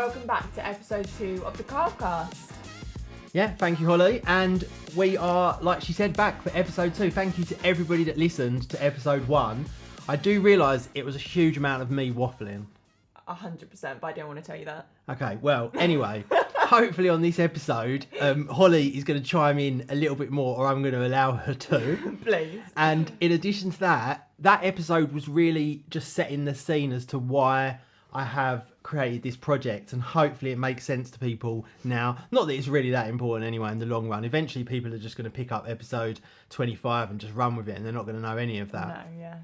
welcome back to episode 2 of the Carvecast. Yeah, thank you, Holly. And we are, like she said, back for episode 2. Thank you to everybody that listened to episode 1. I do realise it was a huge amount of me waffling. 100%, but I don't want to tell you that. Okay, well, anyway, hopefully on this episode, Holly is going to chime in a little bit more, or I'm going to allow her to. Please. And in addition to that, that episode was really just setting the scene as to why I have created this project, and hopefully it makes sense to people now. Not that it's really that important anyway in the long run. Eventually people are just going to pick up episode 25 and just run with it, and they're not going to know any of that. No, yeah.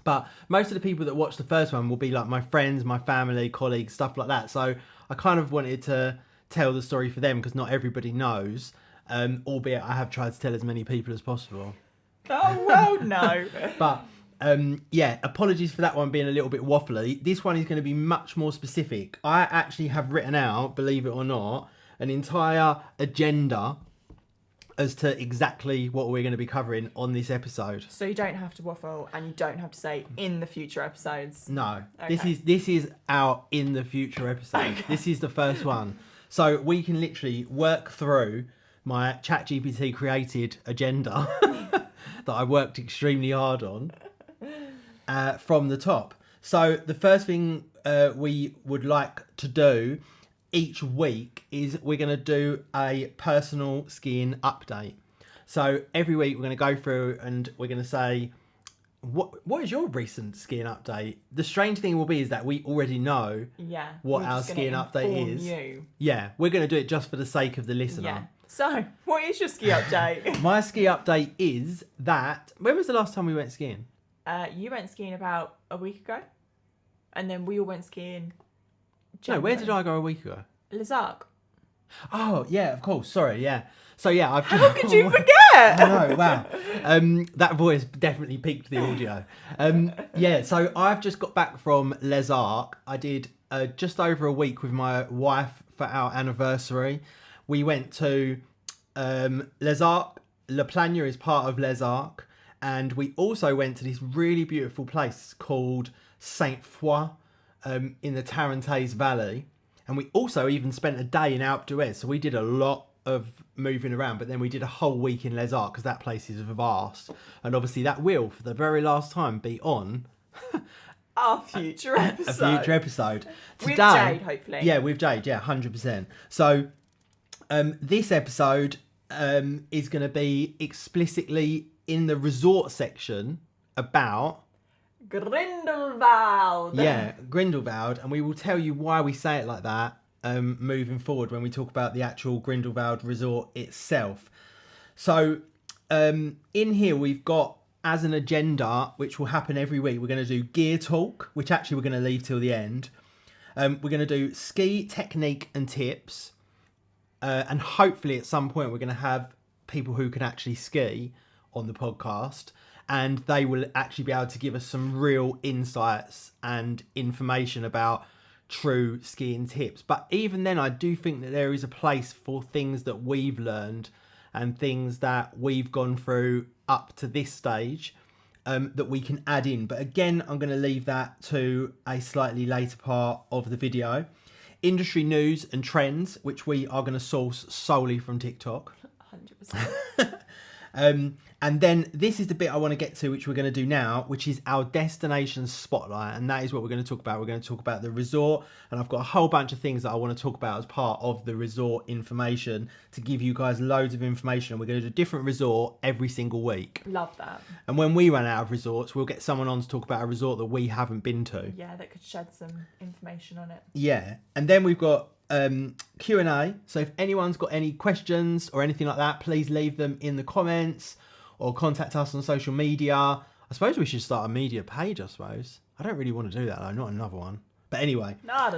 But most of the people that watch the first one will be like my friends, my family, colleagues, stuff like that. So I kind of wanted to tell the story for them because not everybody knows, albeit I have tried to tell as many people as possible. Oh, well, no. But yeah, apologies for that one being a little bit waffly. This one is going to be much more specific. I actually have written out, believe it or not, an entire agenda as to exactly what we're going to be covering on this episode. So you don't have to waffle and you don't have to say in the future episodes. No, Okay. this is our in the future episode. Okay. This is the first one. So we can literally work through my ChatGPT created agenda that I worked extremely hard on from the top. So the first thing we would like to do each week is we're going to do a personal skiing update. So every week we're going to go through and we're going to say, what is your recent skiing update? The strange thing will be is that we already know what our skiing update is. You. Yeah, we're going to do it just for the sake of the listener. Yeah. So, what is your ski update? My ski update is that, when was the last time we went skiing? You went skiing about a week ago, and then we all went skiing. No, where did I go a week ago? Les Arcs. Oh, yeah, of course. Sorry, yeah. So, yeah, I've... How could you forget? I know, wow. That voice definitely peaked the audio. Yeah, so I've just got back from Les Arcs. I did just over a week with my wife for our anniversary. We went to Les Arcs. La Plagne is part of Les Arcs. And we also went to this really beautiful place called Saint-Foy in the Tarentaise Valley. And we also even spent a day in Alps d'Huez. So we did a lot of moving around, but then we did a whole week in Les Arcs because that place is vast. And obviously that will, for the very last time, be on our future episode. A future episode. With Jade, hopefully. Yeah, with Jade, yeah, 100%. So this episode is going to be explicitly in the resort section about... Grindelwald. Yeah, Grindelwald, and we will tell you why we say it like that moving forward when we talk about the actual Grindelwald resort itself. So in here we've got, as an agenda, which will happen every week, we're going to do gear talk, which actually we're going to leave till the end. We're going to do ski technique and tips, and hopefully at some point we're going to have people who can actually ski on the podcast, and they will actually be able to give us some real insights and information about true skiing tips. But even then, I do think that there is a place for things that we've learned and things that we've gone through up to this stage that we can add in. But again, I'm going to leave that to a slightly later part of the video. Industry news and trends, which we are going to source solely from TikTok. 100%. And then this is the bit I want to get to, which we're going to do now, which is our destination spotlight. And that is what we're going to talk about. We're going to talk about the resort. And I've got a whole bunch of things that I want to talk about as part of the resort information to give you guys loads of information. We're going to do a different resort every single week. Love that. And when we run out of resorts, we'll get someone on to talk about a resort that we haven't been to. Yeah, that could shed some information on it. Yeah. And then we've got Q&A. So if anyone's got any questions or anything like that, please leave them in the comments or contact us on social media. I suppose we should start a media page, I suppose. I don't really want to do that though, not another one. But anyway,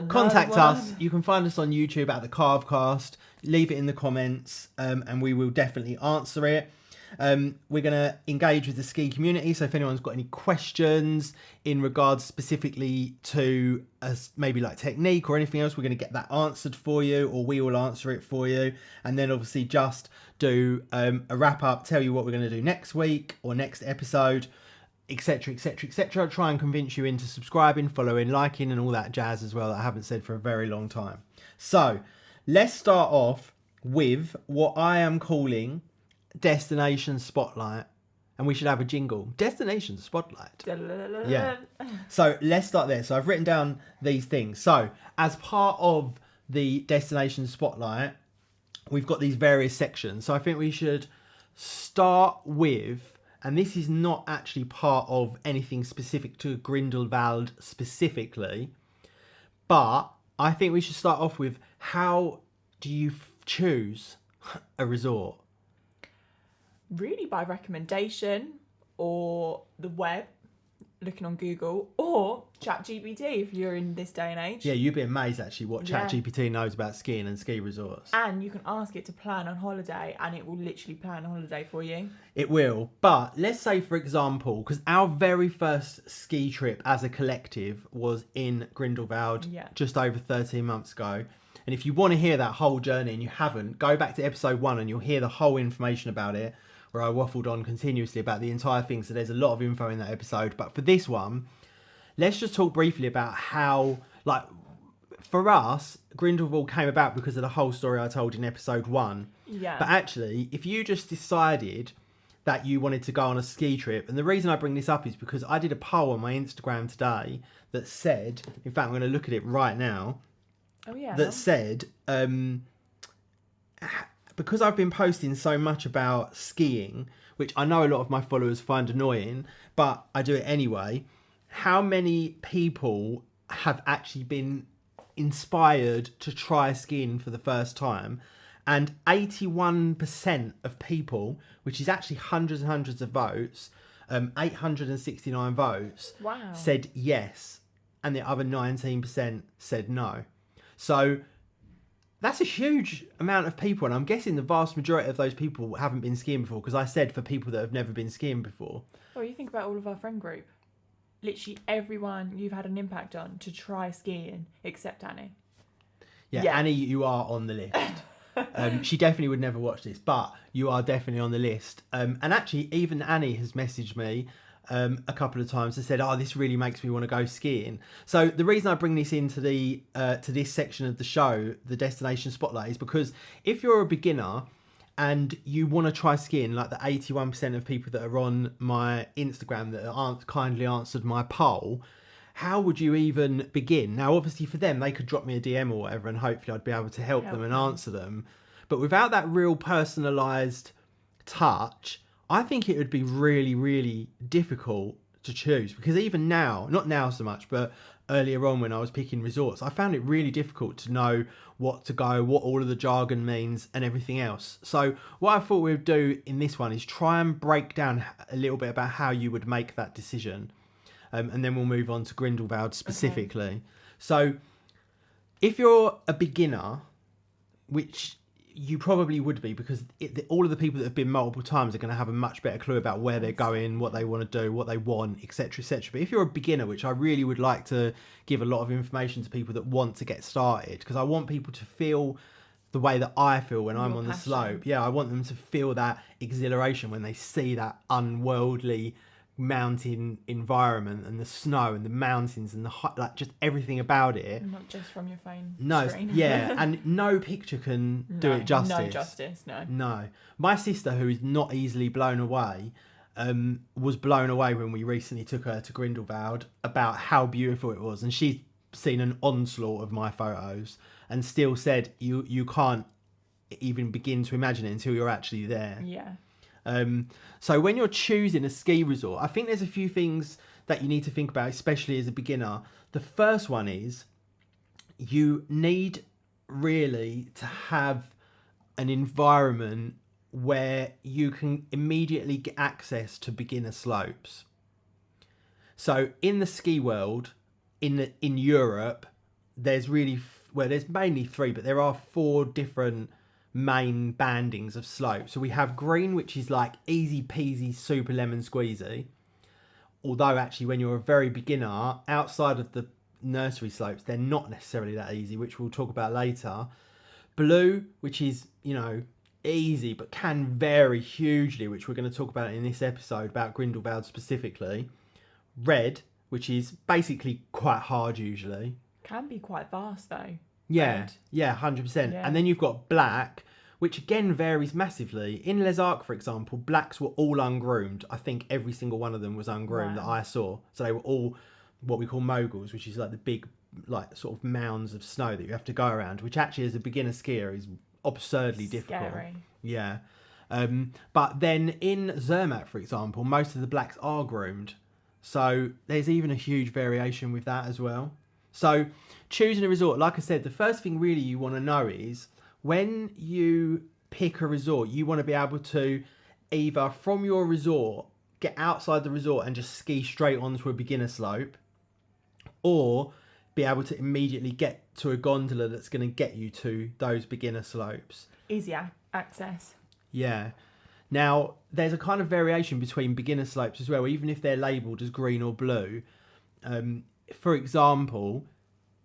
contact us. You can find us on YouTube at the Carvecast. Leave it in the comments and we will definitely answer it. We're going to engage with the ski community. So if anyone's got any questions in regards specifically to maybe like technique or anything else, we're going to get that answered for you, or we will answer it for you. And then obviously just do a wrap up, tell you what we're going to do next week or next episode etc, etc, etc. Try and convince you into subscribing, following, liking, and all that jazz as well that I haven't said for a very long time. So let's start off with what I am calling Destination Spotlight. And we should have a jingle. Destination Spotlight. Yeah. So let's start there. So I've written down these things. So as part of the Destination Spotlight, we've got these various sections. So I think we should start with, and this is not actually part of anything specific to Grindelwald specifically, but I think we should start off with, how do you choose a resort? Really by recommendation, or the web, looking on Google, or ChatGPT if you're in this day and age. Yeah, you'd be amazed actually what ChatGPT knows about skiing and ski resorts. And you can ask it to plan on holiday and it will literally plan a holiday for you. It will. But let's say, for example, because our very first ski trip as a collective was in Grindelwald just over 13 months ago. And if you want to hear that whole journey and you haven't, go back to episode 1 and you'll hear the whole information about it, where I waffled on continuously about the entire thing. So there's a lot of info in that episode. But for this one, let's just talk briefly about how, like, for us, Grindelwald came about because of the whole story I told in episode 1. Yeah. But actually, if you just decided that you wanted to go on a ski trip, and the reason I bring this up is because I did a poll on my Instagram today that said, in fact, I'm going to look at it right now. Oh, yeah. That said, because I've been posting so much about skiing, which I know a lot of my followers find annoying, but I do it anyway, how many people have actually been inspired to try skiing for the first time? And 81% of people, which is actually hundreds and hundreds of votes, 869 votes, said yes, and the other 19% said no. So that's a huge amount of people, and I'm guessing the vast majority of those people haven't been skiing before, because I said for people that have never been skiing before. Well, you think about all of our friend group. Literally everyone you've had an impact on to try skiing, except Annie. Yeah, Annie, you are on the list. She definitely would never watch this, but you are definitely on the list. And actually, even Annie has messaged me a couple of times and said, "Oh, this really makes me want to go skiing." So the reason I bring this into the to this section of the show, the Destination Spotlight, is because if you're a beginner and you want to try skiing, like the 81% of people that are on my Instagram that aren't kindly answered my poll, how would you even begin? Now, obviously for them, they could drop me a DM or whatever, and hopefully I'd be able to help them and answer them. But without that real personalised touch, I think it would be really, really difficult to choose, because even now, not now so much, but earlier on when I was picking resorts, I found it really difficult to know what to go, what all of the jargon means and everything else. So what I thought we'd do in this one is try and break down a little bit about how you would make that decision. And then we'll move on to Grindelwald specifically. Okay. So if you're a beginner, which you probably would be, because all of the people that have been multiple times are going to have a much better clue about where they're going, what they want to do, what they want, etc, etc. But if you're a beginner, which I really would like to give a lot of information to people that want to get started, because I want people to feel the way that I feel when I'm on the slope. Yeah, I want them to feel that exhilaration when they see that unworldly mountain environment and the snow and the mountains and the like, just everything about it. Not just from your phone screen. Yeah, and no picture can do it justice. No justice, no. No. My sister, who is not easily blown away, was blown away when we recently took her to Grindelwald about how beautiful it was, and she's seen an onslaught of my photos and still said you can't even begin to imagine it until you're actually there. Yeah. So when you're choosing a ski resort, I think there's a few things that you need to think about, especially as a beginner. The first one is you need really to have an environment where you can immediately get access to beginner slopes. So in the ski world, in Europe, there's there's mainly 3, but there are 4 different main bandings of slope. So we have green, which is like easy peasy, super lemon squeezy. Although actually when you're a very beginner, outside of the nursery slopes, they're not necessarily that easy, which we'll talk about later. Blue, which is, easy, but can vary hugely, which we're going to talk about in this episode about Grindelwald specifically. Red, which is basically quite hard usually. Can be quite vast though. Yeah, Red. yeah, 100%. Yeah. And then you've got black, which again varies massively. In Les Arcs, for example, blacks were all ungroomed. I think every single one of them was ungroomed that I saw. So they were all what we call moguls, which is like the big, like sort of mounds of snow that you have to go around, which actually as a beginner skier is absurdly difficult. Scary. Yeah. But then in Zermatt, for example, most of the blacks are groomed. So there's even a huge variation with that as well. So choosing a resort, like I said, the first thing really you want to know is when you pick a resort, you want to be able to either from your resort get outside the resort and just ski straight onto a beginner slope, or be able to immediately get to a gondola that's going to get you to those beginner slopes. Easy access. Yeah. Now, there's a kind of variation between beginner slopes as well, even if they're labelled as green or blue. For example,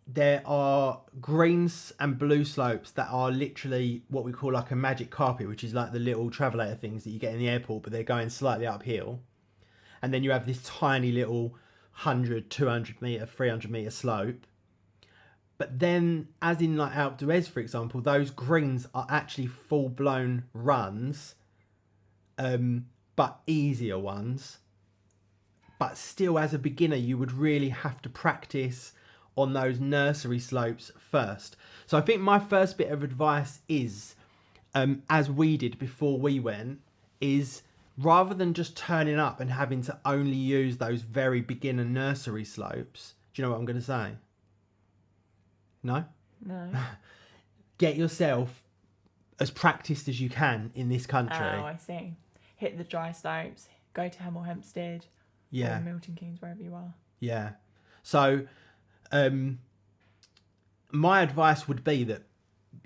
there are greens and blue slopes that are literally what we call like a magic carpet, which is like the little travelator things that you get in the airport, but they're going slightly uphill. And then you have this tiny little 100, 200 metre, 300 metre slope. But then, as in like Alpe d'Huez, for example, those greens are actually full-blown runs, but easier ones. But still, as a beginner, you would really have to practice on those nursery slopes first. So I think my first bit of advice is, as we did before we went, is rather than just turning up and having to only use those very beginner nursery slopes, do you know what I'm going to say? No? No. Get yourself as practiced as you can in this country. Oh, I see. Hit the dry slopes. Go to Hemel Hempstead. Yeah. Or Milton Keynes, wherever you are. Yeah. So, my advice would be that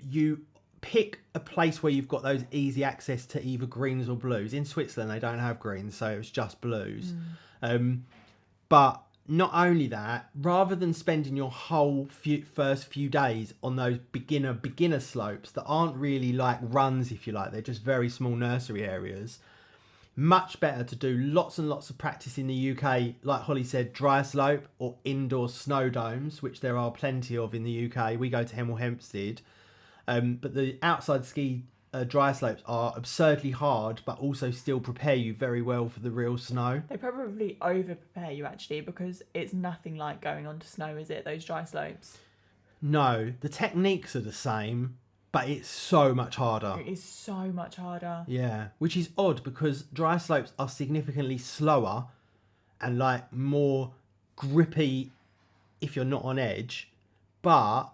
you pick a place where you've got those easy access to either greens or blues. In Switzerland, they don't have greens, so it's just blues. But not only that, rather than spending your whole first few days on those beginner slopes that aren't really like runs, if you like, they're just very small nursery areas, much better to do lots and lots of practice in the UK, like Holly said, dry slope or indoor snow domes, which there are plenty of in the UK. We go to Hemel Hempstead. But the outside ski dry slopes are absurdly hard, but also still prepare you very well for the real snow. They probably over prepare you actually, because it's nothing like going onto snow, is it? Those dry slopes. No, the techniques are the same, but it's so much harder. It is so much harder. Yeah, which is odd because dry slopes are significantly slower and like more grippy if you're not on edge, but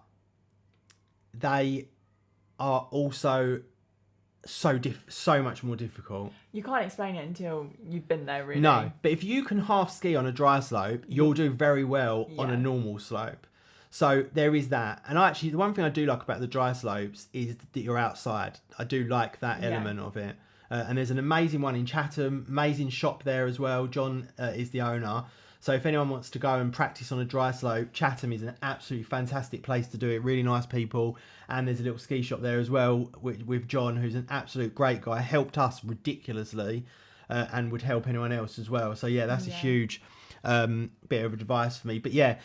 they are also so much more difficult. You can't explain it until you've been there, really. No, but if you can half ski on a dry slope, you'll do very well on a Yeah. normal slope. So there is that. And actually, the one thing I do like about the dry slopes is that you're outside. I do like that element of it. And there's an amazing one in Chatham, amazing shop there as well. John is the owner. So if anyone wants to go and practice on a dry slope, Chatham is an absolutely fantastic place to do it. Really nice people. And there's a little ski shop there as well with John, who's an absolute great guy. Helped us ridiculously and would help anyone else as well. So yeah, that's a huge bit of advice for me. But yeah,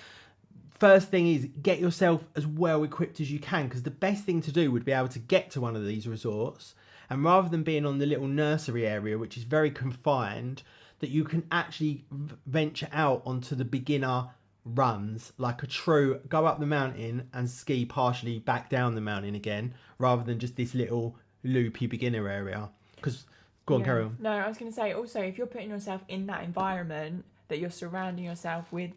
first thing is get yourself as well equipped as you can, because the best thing to do would be able to get to one of these resorts, and rather than being on the little nursery area, which is very confined, that you can actually venture out onto the beginner runs, like a true go up the mountain and ski partially back down the mountain again, rather than just this little loopy beginner area. Because go on, carry on. No, I was going to say also, if you're putting yourself in that environment, that you're surrounding yourself with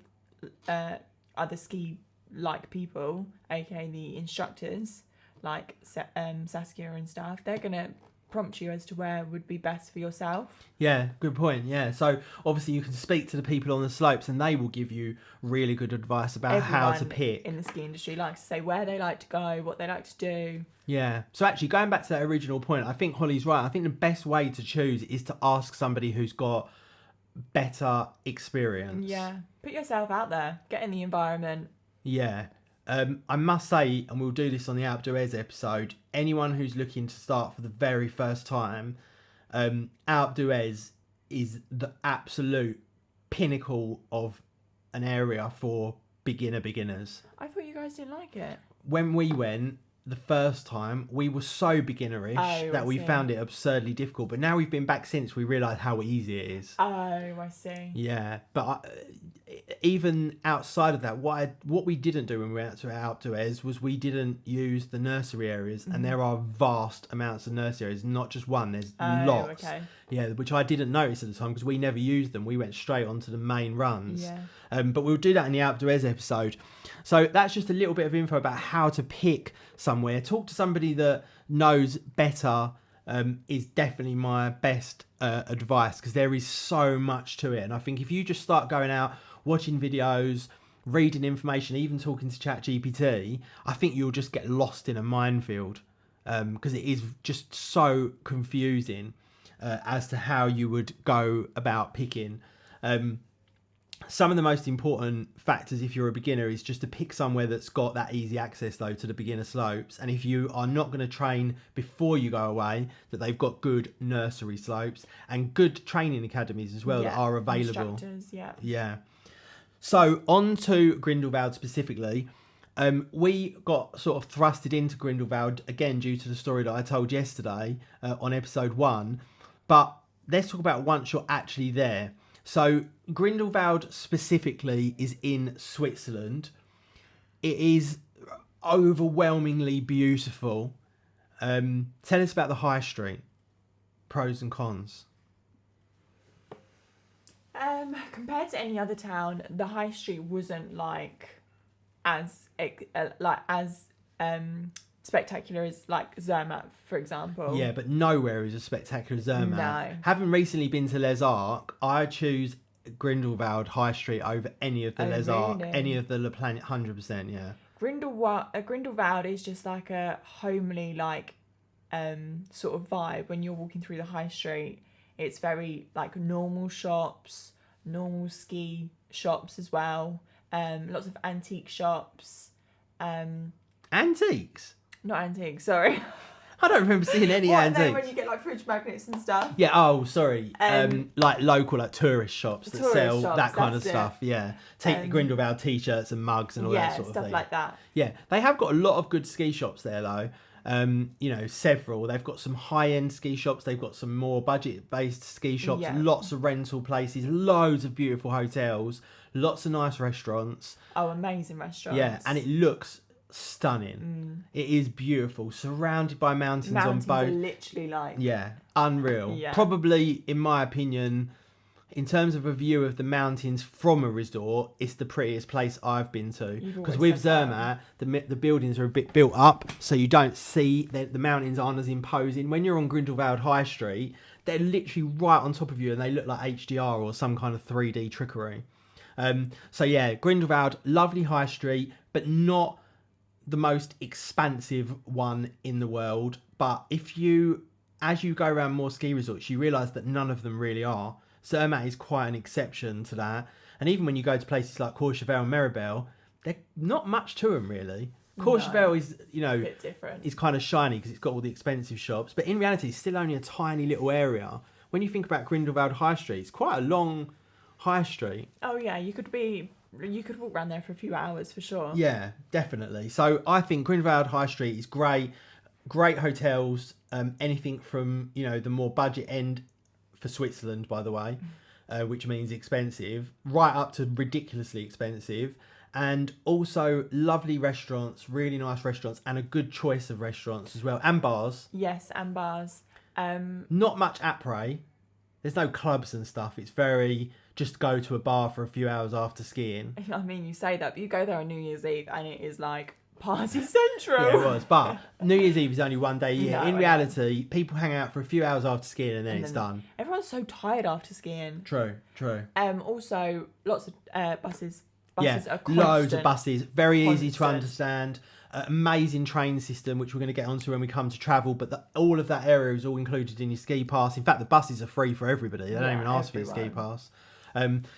other ski like people, aka the instructors like Saskia and stuff, they're gonna prompt you as to where would be best for yourself. Yeah, good point. Yeah, so obviously you can speak to the people on the slopes and they will give you really good advice about how to pick. In the ski industry likes to say where they like to go, what they like to do. Yeah, so actually going back to that original point, I think Holly's right. I think the best way to choose is to ask somebody who's got better experience. Yeah, put yourself out there, get in the environment. Yeah, I must say, and we'll do this on the Alpe d'Huez episode, anyone who's looking to start for the very first time, Alpe d'Huez is the absolute pinnacle of an area for beginners. I thought you guys didn't like it. When we went the first time, we were so beginnerish that we found it absurdly difficult. But now we've been back since, we realised how easy it is. Oh, I see. Yeah, but even outside of that, what we didn't do when we went to Alpe d'Huez was we didn't use the nursery areas, and there are vast amounts of nursery areas, not just one. There's lots. Okay. Yeah, which I didn't notice at the time because we never used them. We went straight onto the main runs. Yeah. But we'll do that in the Alpe d'Huez episode. So that's just a little bit of info about how to pick somewhere. Talk to somebody that knows better is definitely my best advice, because there is so much to it. And I think if you just start going out, watching videos, reading information, even talking to ChatGPT, I think you'll just get lost in a minefield, because it is just so confusing as to how you would go about picking. Some of the most important factors if you're a beginner is just to pick somewhere that's got that easy access though to the beginner slopes, and if you are not going to train before you go away, that they've got good nursery slopes and good training academies as well that are available. Yeah. So on to Grindelwald specifically. We got sort of thrusted into Grindelwald again due to the story that I told yesterday on episode 1, but let's talk about once you're actually there. So Grindelwald specifically is in Switzerland. It is overwhelmingly beautiful. Tell us about the high street, pros and cons. Compared to any other town, the high street wasn't as spectacular as like Zermatt, for example. Yeah, but nowhere is as spectacular as Zermatt. No. Having recently been to Les Arcs, I choose Grindelwald High Street over any of the Les Arcs, any of the La Planet, 100%. Yeah. Grindelwald is just like a homely sort of vibe when you're walking through the high street. It's very like normal shops, normal ski shops as well. Lots of antique shops. Antiques? Not antiques, sorry. I don't remember seeing any antiques. No, when you get like fridge magnets and stuff. Yeah, oh, sorry. Like local, like tourist shops that sell that kind of stuff. Yeah. Grindelwald t-shirts and mugs and all that sort of thing. Yeah, stuff like that. Yeah, they have got a lot of good ski shops there though. Several. They've got some high-end ski shops. They've got some more budget-based ski shops. Yeah. Lots of rental places. Loads of beautiful hotels. Lots of nice restaurants. Oh, amazing restaurants. Yeah, and it looks stunning. It is beautiful, surrounded by mountains on both. Are literally unreal. Yeah. Probably, in my opinion, in terms of a view of the mountains from a resort, it's the prettiest place I've been to. Because with Zermatt, the buildings are a bit built up, so you don't see the mountains aren't as imposing. When you're on Grindelwald High Street, they're literally right on top of you, and they look like HDR or some kind of 3D trickery. Grindelwald, lovely high street, but not the most expansive one in the world. But as you go around more ski resorts, you realise that none of them really are. Zermatt is quite an exception to that. And even when you go to places like Courchevel and Méribel, they're not much to them really. Courchevel is, a bit different. Is kind of shiny because it's got all the expensive shops. But in reality, it's still only a tiny little area. When you think about Grindelwald High Street, it's quite a long high street. Oh yeah, you could walk around there for a few hours for sure. Yeah, definitely. So I think Grindelwald High Street is great. Great hotels, anything from, the more budget end for Switzerland, by the way, which means expensive, right up to ridiculously expensive. And also lovely restaurants, really nice restaurants, and a good choice of restaurants as well. And bars. Yes, and bars. Not much après. There's no clubs and stuff. It's very just go to a bar for a few hours after skiing. I mean, you say that, but you go there on New Year's Eve and it is like party central. Yeah, it was. But New Year's Eve is only one day a year. In reality, people hang out for a few hours after skiing and then it's done. Everyone's so tired after skiing. True. Also, lots of buses. Buses are constant. Loads of buses. Very easy to understand. Amazing train system, which we're going to get onto when we come to travel, but all of that area is all included in your ski pass. In fact, the buses are free for everybody. They don't even ask for your ski pass.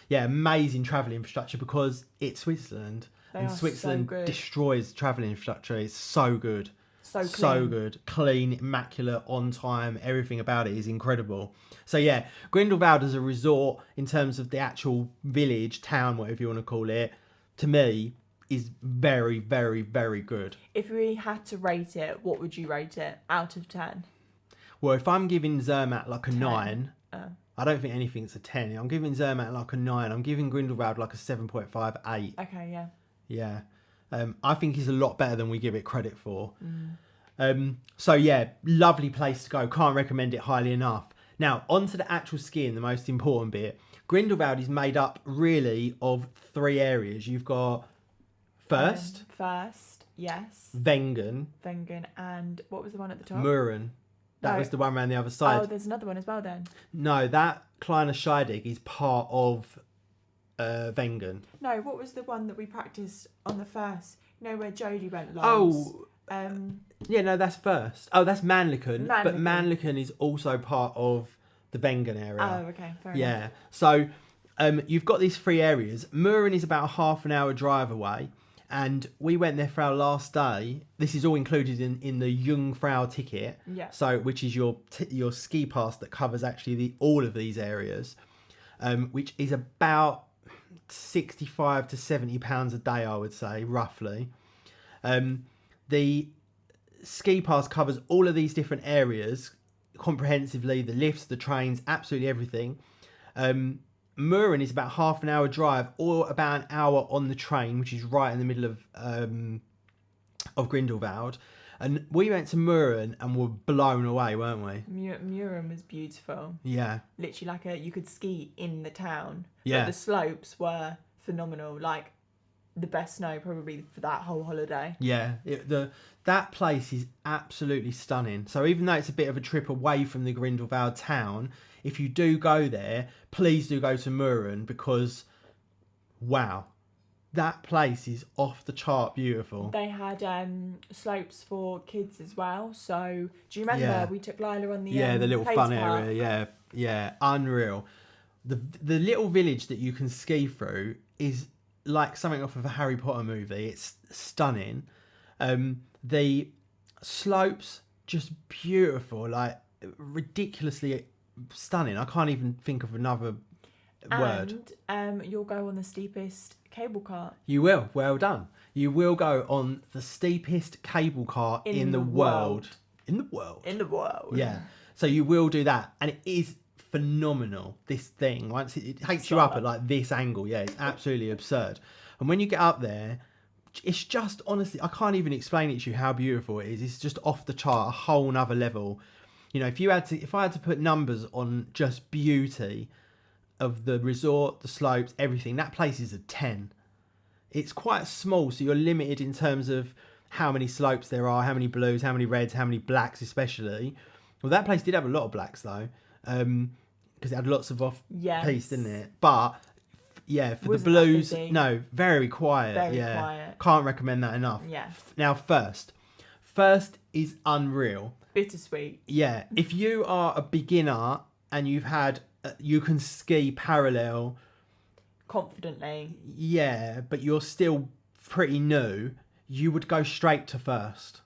Amazing travel infrastructure because it's Switzerland. They and are Switzerland so good. destroys travel infrastructure. It's so good. So clean. So good. Clean, immaculate, on time. Everything about it is incredible. So yeah, Grindelwald as a resort in terms of the actual village, town, whatever you want to call it, to me is very, very, very good. If we had to rate it, what would you rate it out of 10? Well, if I'm giving Zermatt like a 10. 9, I don't think anything's a 10. I'm giving Zermatt like a 9. I'm giving Grindelwald like a 7.5, 8. Okay, yeah. Yeah. I think he's a lot better than we give it credit for. So yeah, lovely place to go. Can't recommend it highly enough. Now, on to the actual skiing, the most important bit. Grindelwald is made up really of 3 areas. You've got First, yes. Wengen, And what was the one at the top? Muren. That was the one around the other side. Oh, there's another one as well then. No, that Kleiner Scheidegg is part of Wengen. No, what was the one that we practiced on the first? You know, where Jodie went live? Oh, yeah, no, that's First. Oh, that's Mannlichen. But Mannlichen is also part of the Wengen area. Oh, okay, fair enough. Yeah, so you've got these 3 areas. Muren is about a half an hour drive away. And we went there for our last day. This is all included in the Jungfrau ticket. Yeah. So, which is your ski pass that covers actually all of these areas, which is about 65 to 70 pounds a day, I would say, roughly. The ski pass covers all of these different areas comprehensively: the lifts, the trains, absolutely everything. Muren is about half an hour drive or about an hour on the train, which is right in the middle of Grindelwald. And we went to Muren and were blown away, weren't we? Muren was beautiful. Yeah. Literally you could ski in the town. Yeah. But the slopes were phenomenal. Like the best snow probably for that whole holiday. Yeah. That place is absolutely stunning. So even though it's a bit of a trip away from the Grindelwald town, if you do go there, please do go to Muren because, wow, that place is off the chart beautiful. They had slopes for kids as well. So do you remember we took Lila on the the little fun park? area? Yeah, unreal. The little village that you can ski through is like something off of a Harry Potter movie. It's stunning. The slopes just beautiful, like ridiculously stunning. I can't even think of another word. And you'll go on the steepest cable car. You will. Well done. You will go on the steepest cable car in the world. In the world. In the world. Yeah. So you will do that, and it is phenomenal. This thing, once it takes you up at like this angle, yeah, it's absolutely absurd. And when you get up there, it's just honestly, I can't even explain it to you how beautiful it is. It's just off the chart, a whole nother level. You know, if I had to put numbers on just beauty of the resort, the slopes, everything, that place is a 10. It's quite small, so you're limited in terms of how many slopes there are, how many blues, how many reds, how many blacks especially. Well, that place did have a lot of blacks though, because it had lots of off-piste, didn't it? But yeah, for the blues, no, very quiet. Very quiet. Can't recommend that enough. Yeah. Now, First is unreal. Bittersweet. Yeah, if you are a beginner and you can ski parallel confidently. Yeah, but you're still pretty new. You would go straight to First.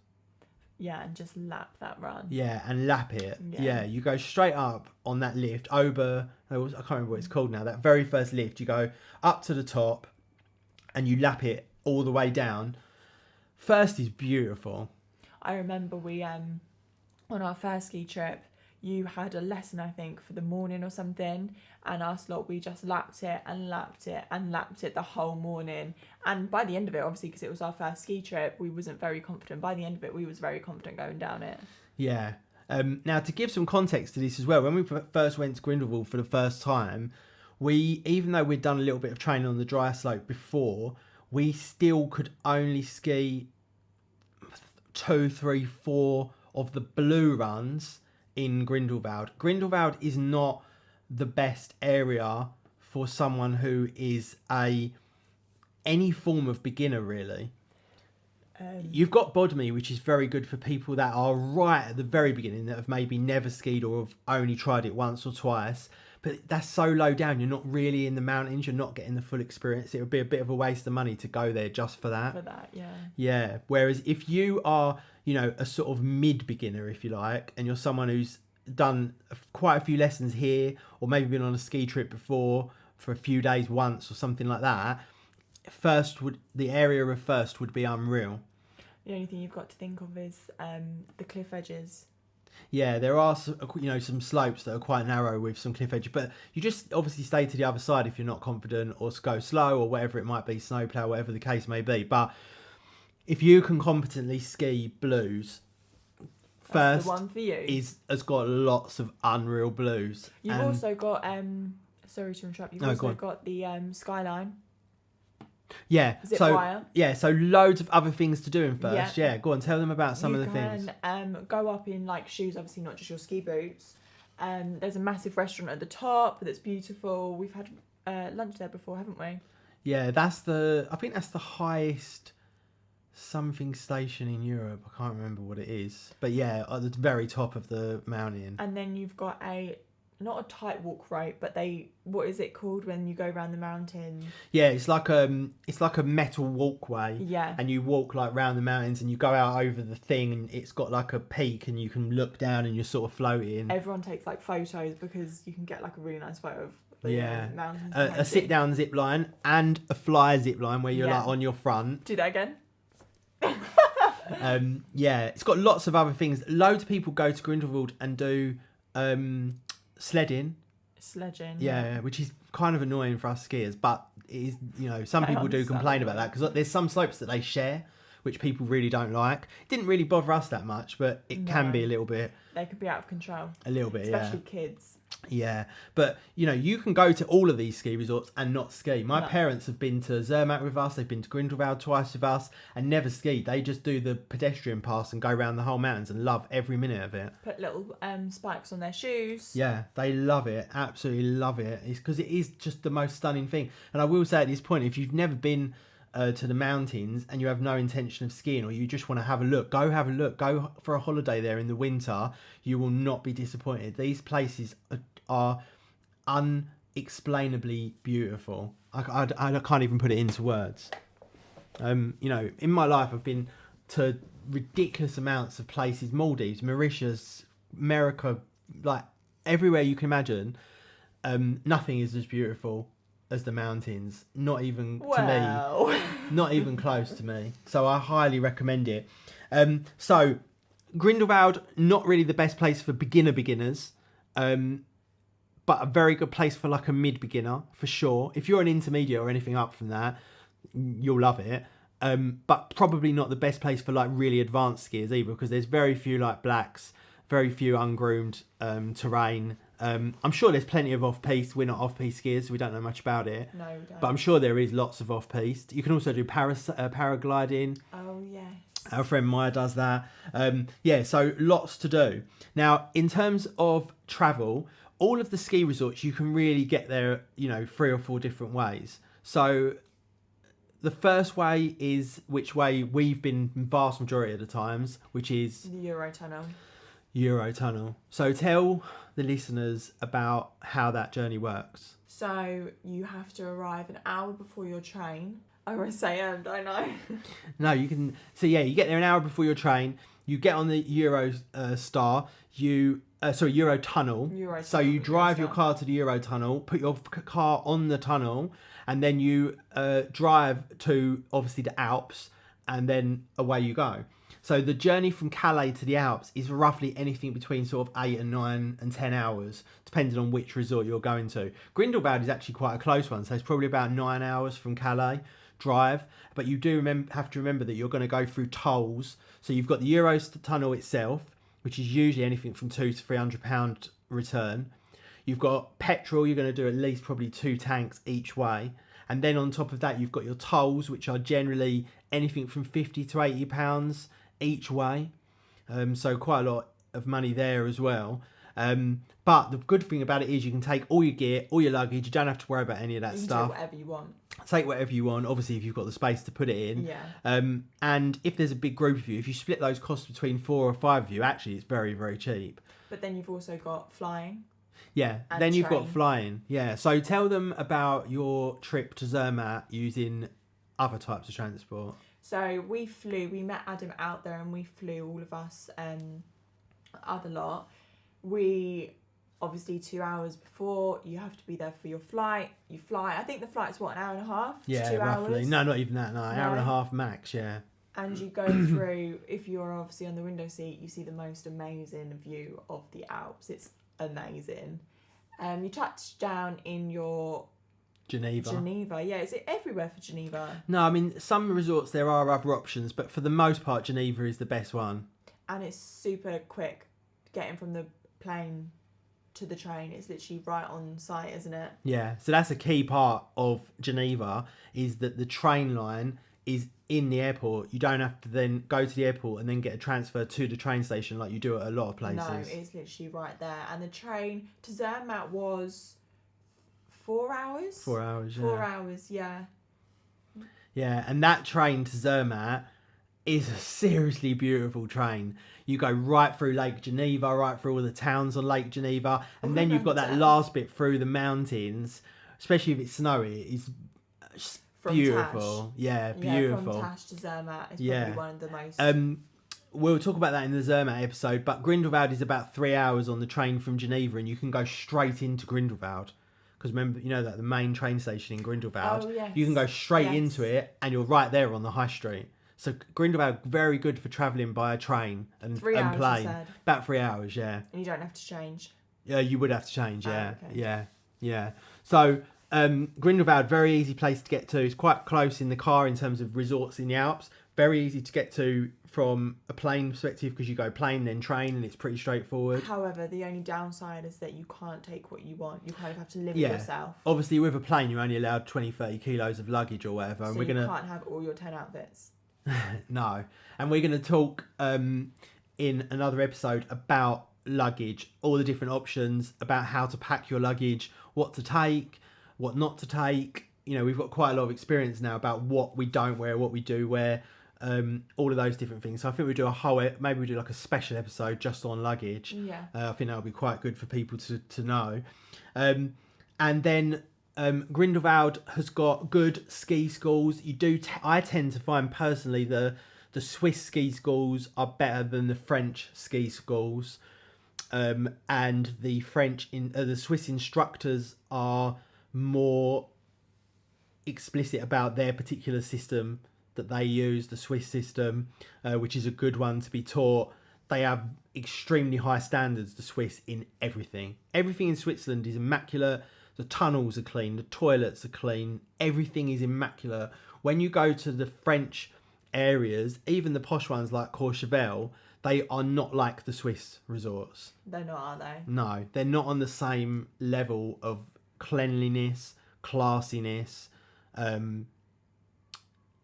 Yeah, and just lap that run. Yeah, and lap it. Yeah, you go straight up on that lift over. I can't remember what it's called now. That very first lift, you go up to the top, and you lap it all the way down. First is beautiful. I remember we on our first ski trip, you had a lesson, I think, for the morning or something, and us lot, we just lapped it and lapped it and lapped it the whole morning. And by the end of it, obviously, because it was our first ski trip, we wasn't very confident. By the end of it, we was very confident going down it. Yeah. Now, to give some context to this as well, when we first went to Grindelwald for the first time, even though we'd done a little bit of training on the dry slope before, we still could only ski 2, 3, 4 of the blue runs in Grindelwald. Grindelwald is not the best area for someone who is any form of beginner, really. You've got Bodmy, which is very good for people that are right at the very beginning, that have maybe never skied or have only tried it once or twice. But that's so low down. You're not really in the mountains. You're not getting the full experience. It would be a bit of a waste of money to go there just for that. For that, yeah. Yeah. Whereas if you are, you know, a sort of mid beginner, if you like, and you're someone who's done quite a few lessons here, or maybe been on a ski trip before for a few days once or something like that, the area of first would be unreal. The only thing you've got to think of is the cliff edges. Yeah, there are some slopes that are quite narrow with some cliff edges, but you just obviously stay to the other side if you're not confident, or go slow, or whatever it might be, snowplow, whatever the case may be. But if you can competently ski blues, That's the one for you. has got lots of unreal blues. You've also got sorry to interrupt. You've also got the skyline. Yeah, Zip so wire. Yeah, so loads of other things to do in first. Yeah, go on, tell them about some of the things. You can go up in like shoes, obviously not just your ski boots. There's a massive restaurant at the top that's beautiful. We've had lunch there before, haven't we? Yeah, I think that's the highest something station in Europe. I can't remember what it is, but yeah, at the very top of the mountain. And then you've got not a tightrope rope, but what is it called when you go around the mountain? Yeah, it's like a metal walkway. Yeah. And you walk like round the mountains, and you go out over the thing, and it's got like a peak, and you can look down, and you're sort of floating. Everyone takes like photos because you can get like a really nice photo of the mountains. A sit down zip line and a fly zip line where you're like on your front. Do that again. Yeah, it's got lots of other things. Loads of people go to Grindelwald and do sledging, yeah, which is kind of annoying for us skiers, but it is, you know, some people do complain about that because there's some slopes that they share which people really don't like. It didn't really bother us that much, but it can be a little bit. They could be out of control. A little bit, especially kids. Yeah, but you know, you can go to all of these ski resorts and not ski. My parents have been to Zermatt with us, they've been to Grindelwald twice with us and never skied. They just do the pedestrian pass and go around the whole mountains and love every minute of it. Put little spikes on their shoes. Yeah, they love it, absolutely love it. It's because it is just the most stunning thing. And I will say at this point, if you've never been to the mountains and you have no intention of skiing, or you just want to have a look, go for a holiday there in the winter. You will not be disappointed. These places are unexplainably beautiful. I can't even put it into words. You know, in my life I've been to ridiculous amounts of places: Maldives, Mauritius, America, like everywhere you can imagine. Nothing is as beautiful as the mountains, not even to me, not even close to me. So I highly recommend it. So Grindelwald, not really the best place for beginners, but a very good place for like a mid-beginner for sure. If you're an intermediate or anything up from that, you'll love it. But probably not the best place for like really advanced skiers either, because there's very few like blacks, very few ungroomed terrain. I'm sure there's plenty of off-piste. We're not off-piste skiers, so we don't know much about it. No, we don't. But I'm sure there is lots of off-piste. You can also do paragliding. Oh, yes. Our friend Maya does that. Yeah, so lots to do. Now, in terms of travel, all of the ski resorts, you can really get there, you know, 3 or 4 different ways. So the first way is which way we've been vast majority of the times, which is the Eurotunnel. Eurotunnel. So tell the listeners about how that journey works. So you have to arrive an hour before your train. I always say don't I? No, you can. So yeah, you get there an hour before your train. You get on the Eurotunnel. So you drive your car to the Eurotunnel, put your car on the tunnel, and then you drive to obviously the Alps, and then away you go. So the journey from Calais to the Alps is roughly anything between sort of 8 and 9 and 10 hours, depending on which resort you're going to. Grindelwald is actually quite a close one, so it's probably about 9 hours from Calais drive. But you do have to remember that you're going to go through tolls. So you've got the Eurotunnel itself, which is usually anything from £200 to £300 return. You've got petrol, you're going to do at least probably 2 tanks each way. And then on top of that, you've got your tolls, which are generally anything from £50 to £80 each way. So quite a lot of money there as well. But the good thing about it is you can take all your gear, all your luggage. You don't have to worry about any of that stuff. Take whatever you want. Take whatever you want, obviously, if you've got the space to put it in. Yeah. And if there's a big group of you, if you split those costs between 4 or 5 of you, actually it's very, very cheap. But then you've also got flying. Yeah, and then you've got train. flying. Yeah, so tell them about your trip to Zermatt using other types of transport. So we met Adam out there and we flew all of us, other lot. We, obviously 2 hours before, you have to be there for your flight. You fly, I think the flight's what, an hour and a half? Yeah, 2 roughly. hours? No, not even that, no. Hour and a No. half max, yeah. And you go through, if you're obviously on the window seat, you see the most amazing view of the Alps. It's amazing. You touch down in your Geneva. Yeah, is it everywhere for Geneva? No, I mean, some resorts there are other options, but for the most part, Geneva is the best one. And it's super quick getting from the plane to the train. It's literally right on site, isn't it? Yeah, so that's a key part of Geneva, is that the train line is in the airport. You don't have to then go to the airport and then get a transfer to the train station like you do at a lot of places. No, it's literally right there. And the train to Zermatt was 4 hours? 4 hours, yeah. 4 hours, yeah. Yeah, and that train to Zermatt is a seriously beautiful train. You go right through Lake Geneva, right through all the towns on Lake Geneva, and then you've got that last bit through the mountains, especially if it's snowy. It's From beautiful. Tash. Yeah, beautiful. From Tash to Zermatt is probably one of the most... We'll talk about that in the Zermatt episode, but Grindelwald is about 3 hours on the train from Geneva, and you can go straight into Grindelwald. Because remember, you know that the main train station in Grindelwald, you can go straight into it, and you're right there on the high street. So Grindelwald, very good for travelling by a train and 3 hours, plane. you said. About 3 hours, yeah. And you don't have to change. Yeah, you would have to change, yeah. Oh, okay. Yeah. So Grindelwald, very easy place to get to. It's quite close in the car in terms of resorts in the Alps. Very easy to get to from a plane perspective because you go plane, then train, and it's pretty straightforward. However, the only downside is that you can't take what you want. You kind of have to live it yourself. Obviously, with a plane, you're only allowed 20, 30 kilos of luggage or whatever. So and you can't have all your 10 outfits. No. And we're going to talk in another episode about luggage, all the different options, about how to pack your luggage, what to take, what not to take. You know, we've got quite a lot of experience now about what we don't wear, what we do wear, all of those different things. So I think we do maybe we do like a special episode just on luggage. Yeah. I think that would be quite good for people to know. And then Grindelwald has got good ski schools. I tend to find personally the Swiss ski schools are better than the French ski schools, and the Swiss instructors are more explicit about their particular system that they use, the Swiss system, which is a good one to be taught. They have extremely high standards, the Swiss, in everything. Everything in Switzerland is immaculate. The tunnels are clean, the toilets are clean, everything is immaculate. When you go to the French areas, even the posh ones like Courchevel, they are not like the Swiss resorts. They're not, are they? No, they're not on the same level of cleanliness, classiness,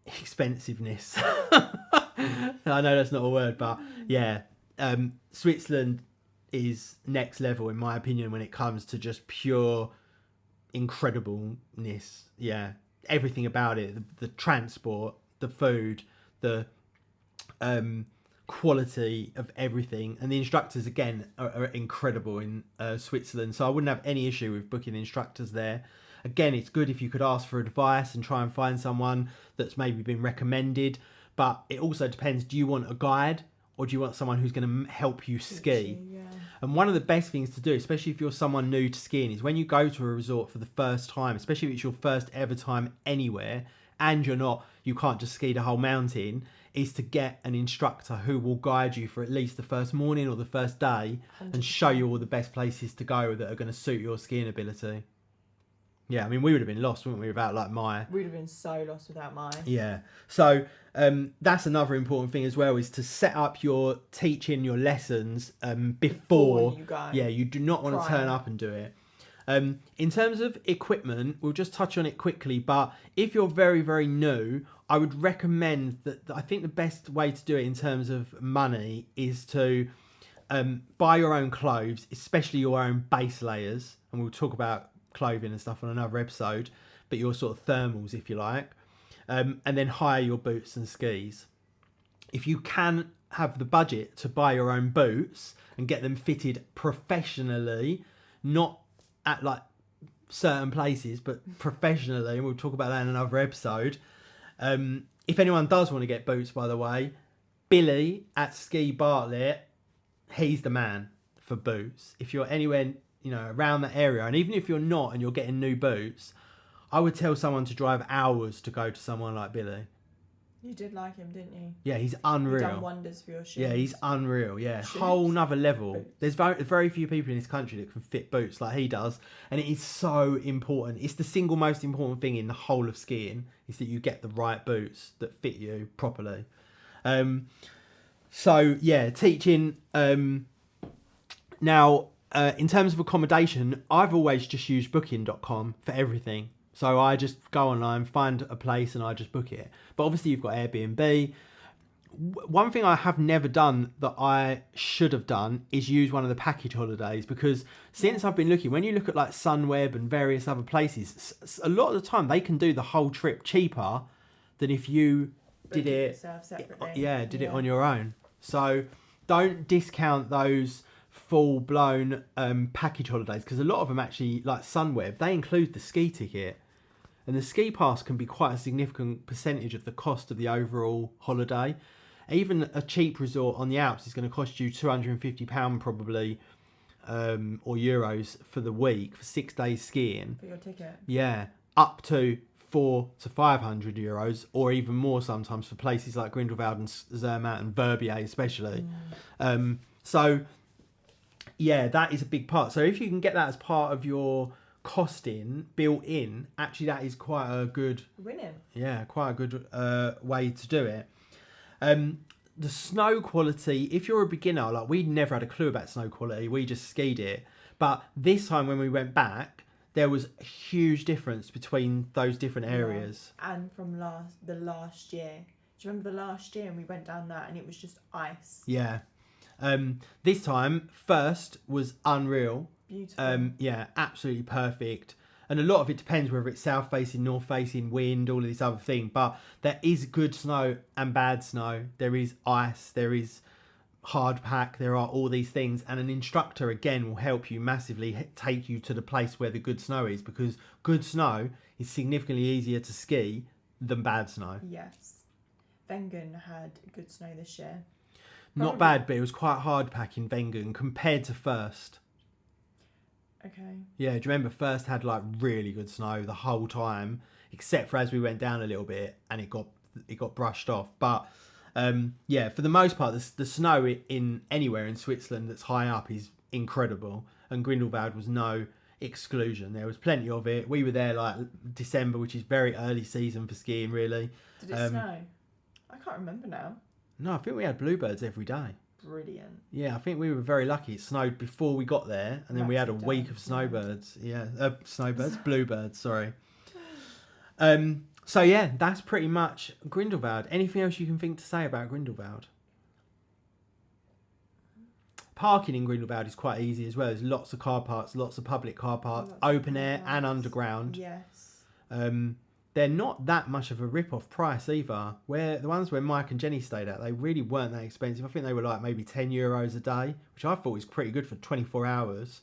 expensiveness. I know that's not a word, but yeah, Switzerland is next level in my opinion when it comes to just pure incredibleness. Yeah, everything about it, the transport, the food, the quality of everything, and the instructors again are incredible in Switzerland, so I wouldn't have any issue with booking instructors there. Again, it's good if you could ask for advice and try and find someone that's maybe been recommended, but it also depends, do you want a guide or do you want someone who's going to help you ski? Yeah. And one of the best things to do, especially if you're someone new to skiing, is when you go to a resort for the first time, especially if it's your first ever time anywhere and you can't just ski the whole mountain, is to get an instructor who will guide you for at least the first morning or the first day 100%. and show you all the best places to go that are going to suit your skiing ability. Yeah, I mean, we would have been lost, wouldn't we, without like Maya? We'd have been so lost without Maya. Yeah. So that's another important thing as well, is to set up your teaching, your lessons before you go. Yeah, you do not want to turn up and do it. In terms of equipment, we'll just touch on it quickly, but if you're very, very new, I would recommend that I think the best way to do it in terms of money is to buy your own clothes, especially your own base layers, and we'll talk about clothing and stuff on another episode, but your sort of thermals, if you like, and then hire your boots and skis. If you can have the budget to buy your own boots and get them fitted professionally, not at like certain places, but professionally, and we'll talk about that in another episode. If anyone does want to get boots, by the way, Billy at Ski Bartlett, he's the man for boots. If you're anywhere, around that area, and even if you're not and you're getting new boots, I would tell someone to drive hours to go to someone like Billy. You did like him, didn't you? Yeah, he's unreal. He's done wonders for your shoes. Yeah, he's unreal. Yeah, Shoes? whole nother level. Boots. There's very few people in this country that can fit boots like he does, and it is so important. It's the single most important thing in the whole of skiing is that you get the right boots that fit you properly. So yeah, teaching. Now, in terms of accommodation, I've always just used Booking.com for everything. So I just go online, find a place, and I just book it. But obviously you've got Airbnb. One thing I have never done that I should have done is use one of the package holidays, because since I've been looking, when you look at like Sunweb and various other places, a lot of the time they can do the whole trip cheaper than if you did it separately. Did it on your own. So don't discount those full-blown package holidays, because a lot of them actually, like Sunweb, they include the ski ticket, and the ski pass can be quite a significant percentage of the cost of the overall holiday. Even a cheap resort on the Alps is going to cost you £250 probably, or euros for the week for 6 days skiing. For your ticket. Yeah, up to 400 to 500 euros, or even more sometimes for places like Grindelwald and Zermatt and Verbier especially. So yeah, that is a big part. So if you can get that as part of your costing built in, actually that is quite a good winning. Yeah, quite a good way to do it. The snow quality, if you're a beginner, like we never had a clue about snow quality, we just skied it. But this time when we went back, there was a huge difference between those different areas. Yeah. And from the last year. Do you remember the last year and we went down that and it was just ice? Yeah. This time, first was unreal. Beautiful. Yeah, absolutely perfect. And a lot of it depends whether it's south facing, north facing, wind, all of this other thing. But there is good snow and bad snow. There is ice. There is hard pack. There are all these things. And an instructor, again, will help you massively take you to the place where the good snow is, because good snow is significantly easier to ski than bad snow. Yes. Wengen had good snow this year. Not bad, but it was quite hard pack in Wengen compared to First. Okay. Yeah, do you remember First had like really good snow the whole time, except for as we went down a little bit and it got brushed off. But yeah, for the most part, the snow in anywhere in Switzerland that's high up is incredible, and Grindelwald was no exclusion. There was plenty of it. We were there like December, which is very early season for skiing, really. Did it snow? I can't remember now. No, I think we had bluebirds every day. Brilliant. Yeah, I think we were very lucky. It snowed before we got there, and then we had a week of snowbirds. Yeah, bluebirds, sorry. So yeah, that's pretty much Grindelwald. Anything else you can think to say about Grindelwald? Parking in Grindelwald is quite easy as well. There's lots of car parks, lots of public car parks, open air and underground. Yes. They're not that much of a rip-off price either. Where the ones where Mike and Jenny stayed at, they really weren't that expensive. I think they were like maybe €10 a day, which I thought was pretty good for 24 hours.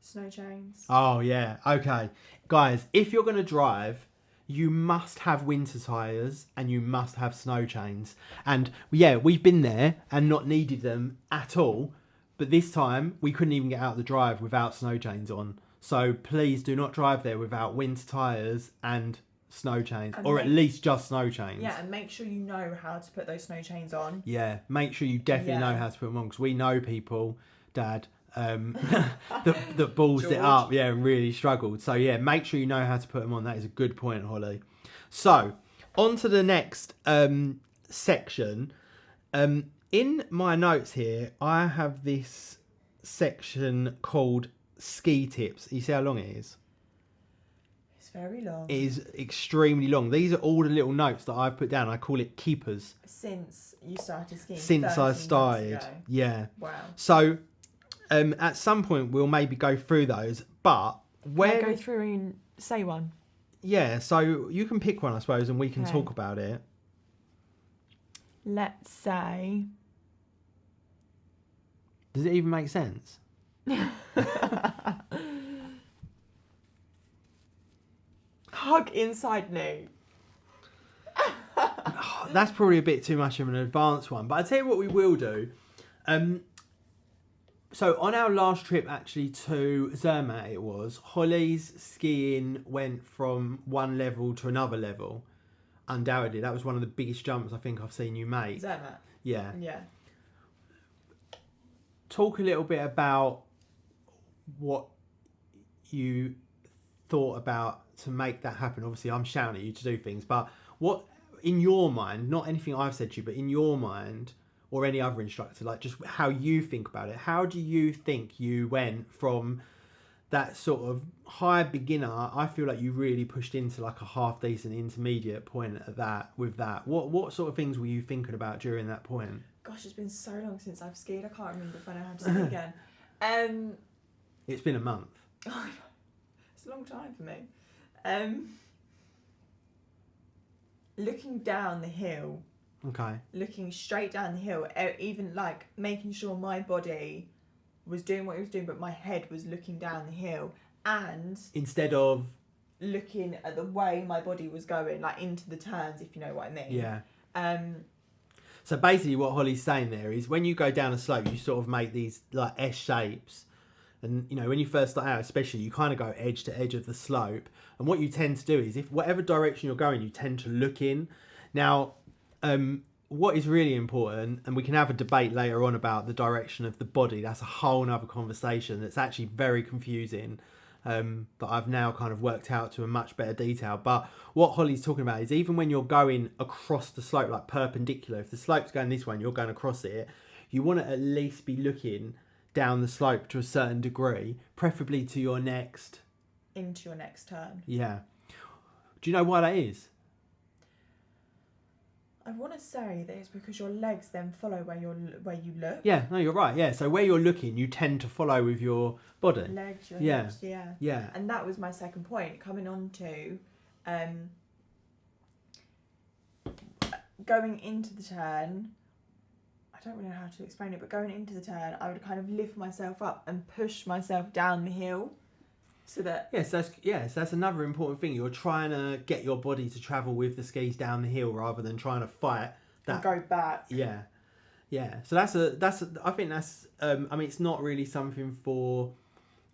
Snow chains. Oh, yeah. Okay. Guys, if you're going to drive, you must have winter tyres and you must have snow chains. And yeah, we've been there and not needed them at all. But this time, we couldn't even get out of the drive without snow chains on. So please do not drive there without winter tyres and snow chains, or at least just snow chains. Yeah, and make sure you know how to put those snow chains on. Yeah, make sure you definitely know how to put them on, because we know people, Dad, that balls it up, yeah, and really struggled. So yeah, make sure you know how to put them on. That is a good point, Holly. So on to the next section. In my notes here, I have this section called ski tips. You see how long it is? It's very long. It is extremely long. These are all the little notes that I've put down. I call it keepers. Since you started skiing. Since I started. Yeah. Wow. So at some point we'll maybe go through those, but when go through and say one. Yeah, so you can pick one, I suppose, and we can talk about it. Let's say. Does it even make sense? hug inside knee. That's probably a bit too much of an advanced one, but I'll tell you what we will do. So on our last trip actually to Zermatt, it was, Holly's skiing went from one level to another level. Undoubtedly, that was one of the biggest jumps I think I've seen you make. Zermatt. Yeah. Yeah. Talk a little bit about what you thought about to make that happen. Obviously, I'm shouting at you to do things, but what, in your mind, not anything I've said to you, but in your mind, or any other instructor, like just how you think about it, how do you think you went from that sort of high beginner? I feel like you really pushed into like a half decent intermediate point at that, with that. What sort of things were you thinking about during that point? Gosh, it's been so long since I've skied. I can't remember if I know how to ski again. It's been a month. It's a long time for me. Looking down the hill. Okay. Looking straight down the hill, even like making sure my body was doing what it was doing, but my head was looking down the hill, and instead of looking at the way my body was going, like into the turns, if you know what I mean. Yeah. So basically what Holly's saying there is when you go down a slope, you sort of make these like S shapes. And, you know, when you first start out, especially, you kind of go edge to edge of the slope. And what you tend to do is, if whatever direction you're going, you tend to look in. Now, what is really important, and we can have a debate later on about the direction of the body. That's a whole nother conversation that's actually very confusing, that I've now kind of worked out to a much better detail. But what Holly's talking about is even when you're going across the slope, like perpendicular, if the slope's going this way and you're going across it, you want to at least be looking down the slope to a certain degree, preferably to your next... into your next turn. Yeah. Do you know why that is? I want to say that it's because your legs then follow where you look. Yeah, no, you're right. Yeah, so where you're looking, you tend to follow with your body. Legs, your yeah. hips, yeah. Yeah. And that was my second point, coming on to going into the turn. I don't really know how to explain it, but going into the turn, I would kind of lift myself up and push myself down the hill, so that... Yes, that's another important thing. You're trying to get your body to travel with the skis down the hill rather than trying to fight that. And go back. Yeah, yeah. So I think that's. I mean, it's not really something for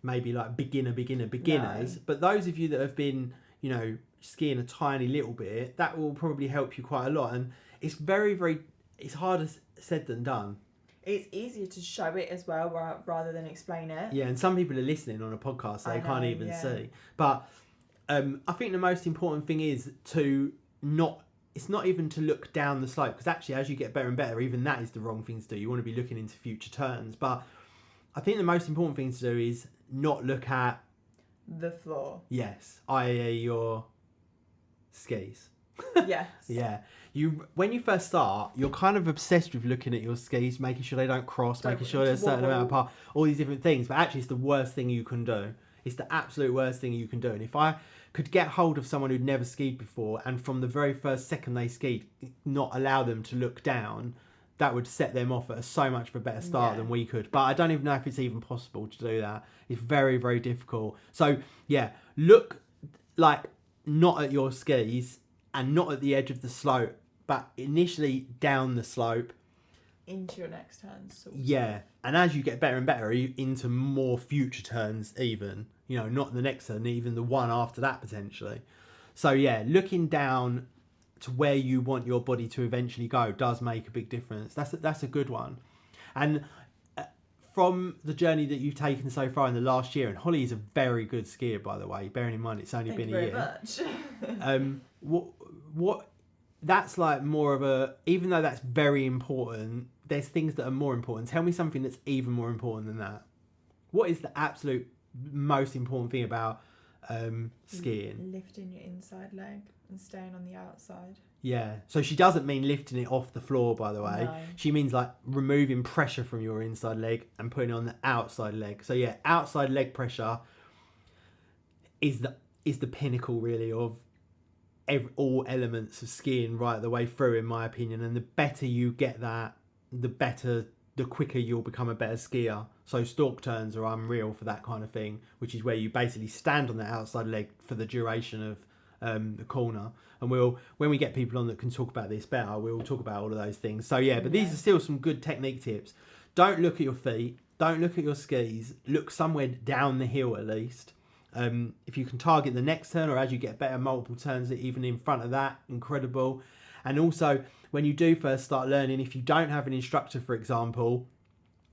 maybe like beginners, No. but those of you that have been, you know, skiing a tiny little bit, that will probably help you quite a lot. And it's it's harder said than done. It's easier to show it as well rather than explain it. Yeah, and some people are listening on a podcast, so they can't even see. But I think the most important thing is it's not even to look down the slope, because actually as you get better and better, even that is the wrong thing to do. You want to be looking into future turns. But I think the most important thing to do is not look at... the floor. Yes, i.e. your skis. Yes. Yeah. When you first start, you're kind of obsessed with looking at your skis, making sure they don't cross, making sure there's a certain amount apart, all these different things. But actually, it's the worst thing you can do. It's the absolute worst thing you can do. And if I could get hold of someone who'd never skied before, and from the very first second they skied, not allow them to look down, that would set them off at so much of a better start than we could. But I don't even know if it's even possible to do that. It's very, very difficult. So, yeah, look like not at your skis and not at the edge of the slope, but initially down the slope. Into your next turn. Yeah, and as you get better and better, into more future turns even. You know, not the next turn, even the one after that potentially. So yeah, looking down to where you want your body to eventually go does make a big difference. That's a good one. And from the journey that you've taken so far in the last year, and Holly is a very good skier, by the way, bearing in mind it's only been a year. What that's like more of a, even though that's very important, there's things that are more important. Tell me something that's even more important than that. What is the absolute most important thing about skiing? Lifting your inside leg and staying on the outside. Yeah, so she doesn't mean lifting it off the floor, by the way. No. She means like removing pressure from your inside leg and putting it on the outside leg. So yeah, outside leg pressure is the pinnacle really of all elements of skiing right the way through, in my opinion. And the better you get that, the quicker you'll become a better skier. So stalk turns are unreal for that kind of thing, which is where you basically stand on the outside leg for the duration the corner. And when we get people on that can talk about this better, we'll talk about all of those things. So yeah, but these are still some good technique tips. Don't look at your feet. Don't look at your skis. Look somewhere down the hill at least. If you can target the next turn, or as you get better, multiple turns even in front of that, incredible. And also, when you do first start learning, if you don't have an instructor, for example,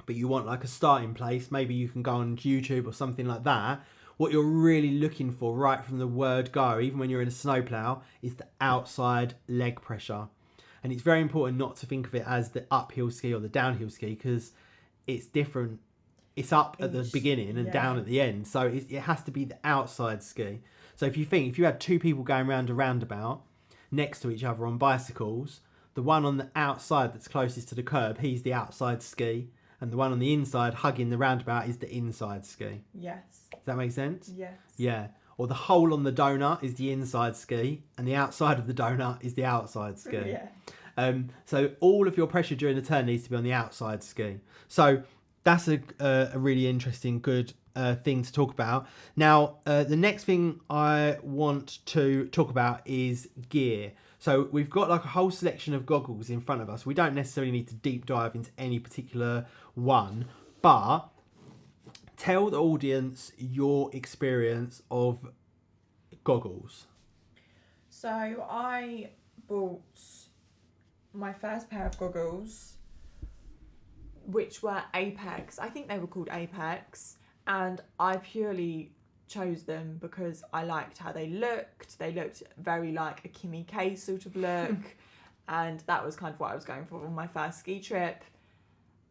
but you want like a starting place, maybe you can go on YouTube or something like that. What you're really looking for right from the word go, even when you're in a snowplow, is the outside leg pressure. And it's very important not to think of it as the uphill ski or the downhill ski, because it's different. It's up at the beginning and down at the end. So it has to be the outside ski. So if you had two people going round a roundabout next to each other on bicycles, the one on the outside that's closest to the curb, he's the outside ski. And the one on the inside hugging the roundabout is the inside ski. Yes. Does that make sense? Yes. Yeah. Or the hole on the donut is the inside ski, and the outside of the donut is the outside ski. Yeah. So all of your pressure during the turn needs to be on the outside ski. So that's a really interesting, good thing to talk about. Now, the next thing I want to talk about is gear. So we've got like a whole selection of goggles in front of us. We don't necessarily need to deep dive into any particular one, but tell the audience your experience of goggles. So I bought my first pair of goggles, which were Apex. I think they were called Apex, and I purely chose them because I liked how they looked. They looked very like a Kimmy K sort of look, and that was kind of what I was going for on my first ski trip.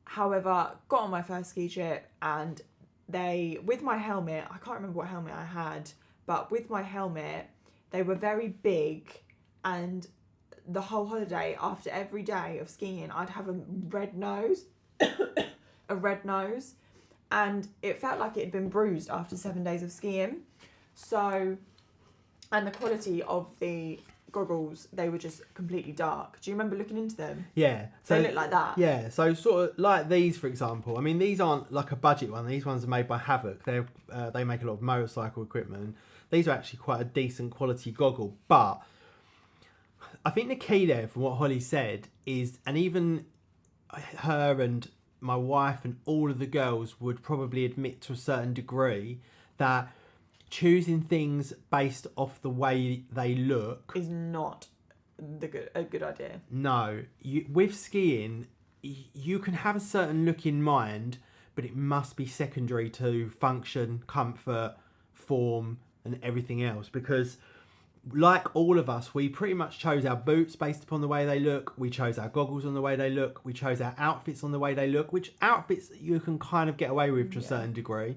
However, got on my first ski trip, and with my helmet, I can't remember what helmet I had, but with my helmet, they were very big, and the whole holiday, after every day of skiing, I'd have a red nose, and it felt like it had been bruised after 7 days of skiing. So, and the quality of the goggles, they were just completely dark. Do you remember looking into them? Yeah. So they look like that. Yeah. So sort of like these, for example. I mean, these aren't like a budget one. These ones are made by Havoc. They make a lot of motorcycle equipment. These are actually quite a decent quality goggle. But I think the key there, from what Holly said, is, and even her and my wife and all of the girls would probably admit to a certain degree, that choosing things based off the way they look is not a good idea. No, with skiing, you can have a certain look in mind, but it must be secondary to function, comfort, form, and everything else. Because like all of us, we pretty much chose our boots based upon the way they look. We chose our goggles on the way they look. We chose our outfits on the way they look, which outfits you can kind of get away with to a certain degree.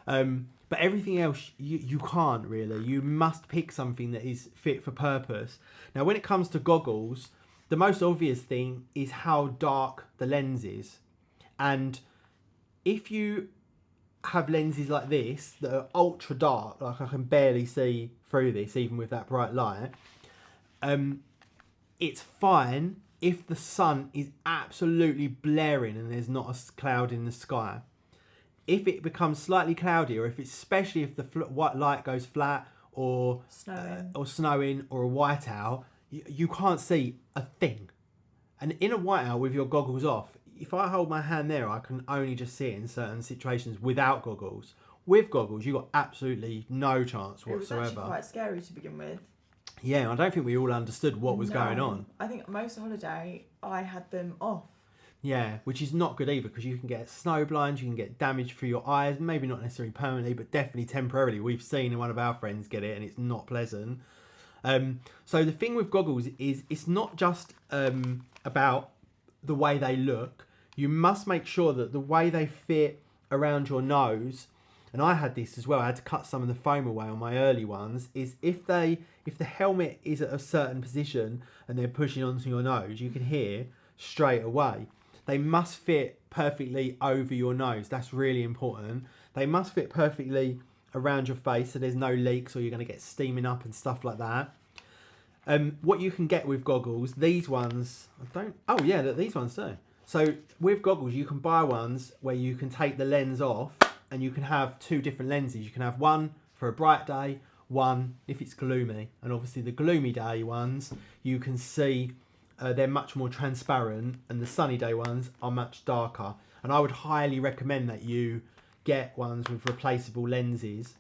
But everything else, you can't really. You must pick something that is fit for purpose. Now, when it comes to goggles, the most obvious thing is how dark the lens is. And if you have lenses like this that are ultra dark, like I can barely see through this even with that bright light, it's fine if the sun is absolutely blaring and there's not a cloud in the sky. If it becomes slightly cloudy, or especially if the white light goes flat, or snowing or a whiteout, you can't see a thing. And in a whiteout with your goggles off, if I hold my hand there, I can only just see it in certain situations without goggles. With goggles, you got absolutely no chance whatsoever. It was actually quite scary to begin with. Yeah, I don't think we all understood what was going on. I think most holiday I had them off. Yeah, which is not good either, because you can get snow blind, you can get damage for your eyes, maybe not necessarily permanently, but definitely temporarily. We've seen one of our friends get it, and it's not pleasant. So the thing with goggles is it's not just about the way they look. You must make sure that the way they fit around your nose, and I had this as well, I had to cut some of the foam away on my early ones, is if the helmet is at a certain position and they're pushing onto your nose, you can hear straight away. They must fit perfectly over your nose. That's really important. They must fit perfectly around your face so there's no leaks or you're going to get steaming up and stuff like that. What you can get with goggles, these ones, these ones do. So with goggles, you can buy ones where you can take the lens off and you can have two different lenses. You can have one for a bright day, One, if it's gloomy, and obviously the gloomy day ones, you can see they're much more transparent, and the sunny day ones are much darker. And I would highly recommend that you get ones with replaceable lenses.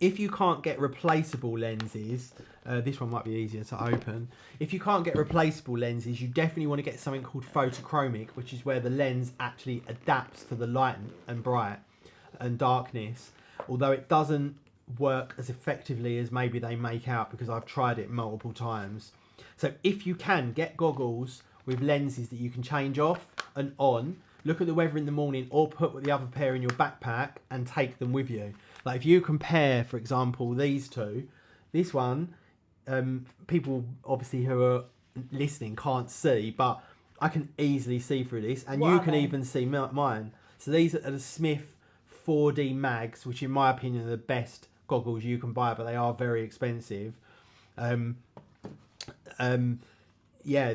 If you can't get replaceable lenses, this one might be easier to open. If you can't get replaceable lenses, you definitely want to get something called photochromic, which is where the lens actually adapts to the light and bright and darkness, although it doesn't work as effectively as maybe they make out, because I've tried it multiple times. So if you can, get goggles with lenses that you can change off and on, look at the weather in the morning, or put the other pair in your backpack and take them with you. Like if you compare, for example, these two, this one, people obviously who are listening can't see, but I can easily see through this, and you can even see mine. So these are the Smith 4D mags, which in my opinion are the best goggles you can buy, but they are very expensive. Yeah,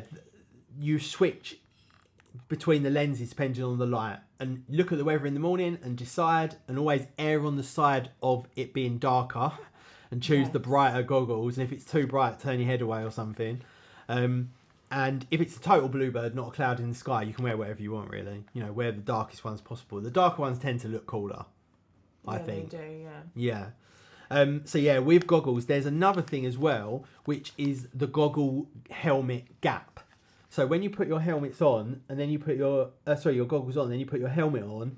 you switch between the lenses depending on the light, and look at the weather in the morning and decide, and always err on the side of it being darker and choose the brighter goggles. And if it's too bright, turn your head away or something. And if it's a total bluebird, not a cloud in the sky, you can wear whatever you want, really. You know, wear the darkest ones possible. The darker ones tend to look cooler, I think. They do, yeah. So yeah, with goggles, there's another thing as well, which is the goggle helmet gap. So when you put your helmets on, and then you put your goggles on, then you put your helmet on,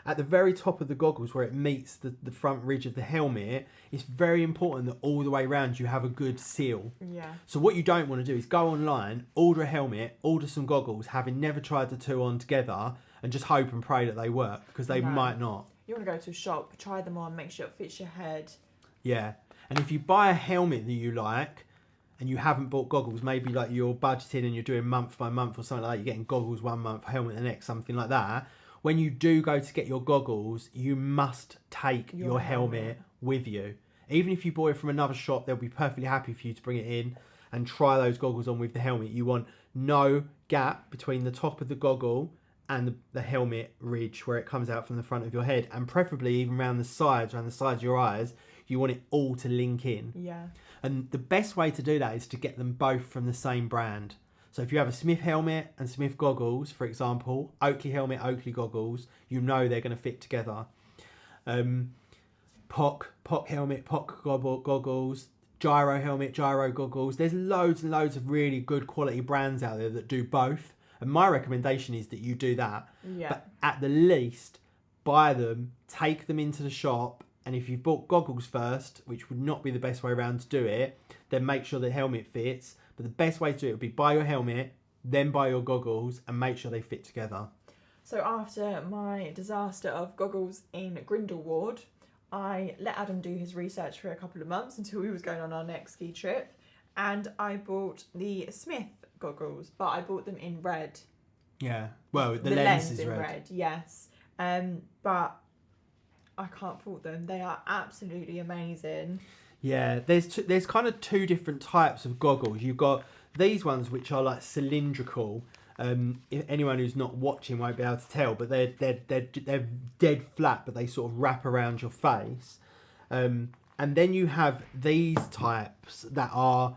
at the very top of the goggles where it meets the front ridge of the helmet, it's very important that all the way around you have a good seal. Yeah. So what you don't want to do is go online, order a helmet, order some goggles, having never tried the two on together, and just hope and pray that they work, because they might not. You want to go to a shop, try them on, make sure it fits your head. Yeah. And if you buy a helmet that you like, and you haven't bought goggles, maybe like you're budgeting and you're doing month by month or something like that, you're getting goggles 1 month, helmet the next, something like that. When you do go to get your goggles, you must take your helmet with you. Even if you buy it from another shop, they'll be perfectly happy for you to bring it in and try those goggles on with the helmet. You want no gap between the top of the goggle and the helmet ridge where it comes out from the front of your head, and preferably even around the sides of your eyes. You want it all to link in. Yeah. And the best way to do that is to get them both from the same brand. So if you have a Smith helmet and Smith goggles, for example, Oakley helmet, Oakley goggles, you know they're going to fit together. POC helmet, POC goggles, Gyro helmet, Gyro goggles. There's loads and loads of really good quality brands out there that do both. And my recommendation is that you do that. Yeah. But at the least, buy them, take them into the shop, and if you've bought goggles first, which would not be the best way around to do it, then make sure the helmet fits. But the best way to do it would be buy your helmet, then buy your goggles, and make sure they fit together. So after my disaster of goggles in Grindelwald, I let Adam do his research for a couple of months until we was going on our next ski trip. And I bought the Smith goggles, but I bought them in red. Yeah, well, the lens is in red. Yes. But I can't fault them. They are absolutely amazing. Yeah, there's kind of two different types of goggles. You've got these ones which are like cylindrical. If anyone who's not watching won't be able to tell, but they're dead flat, but they sort of wrap around your face. And then you have these types that are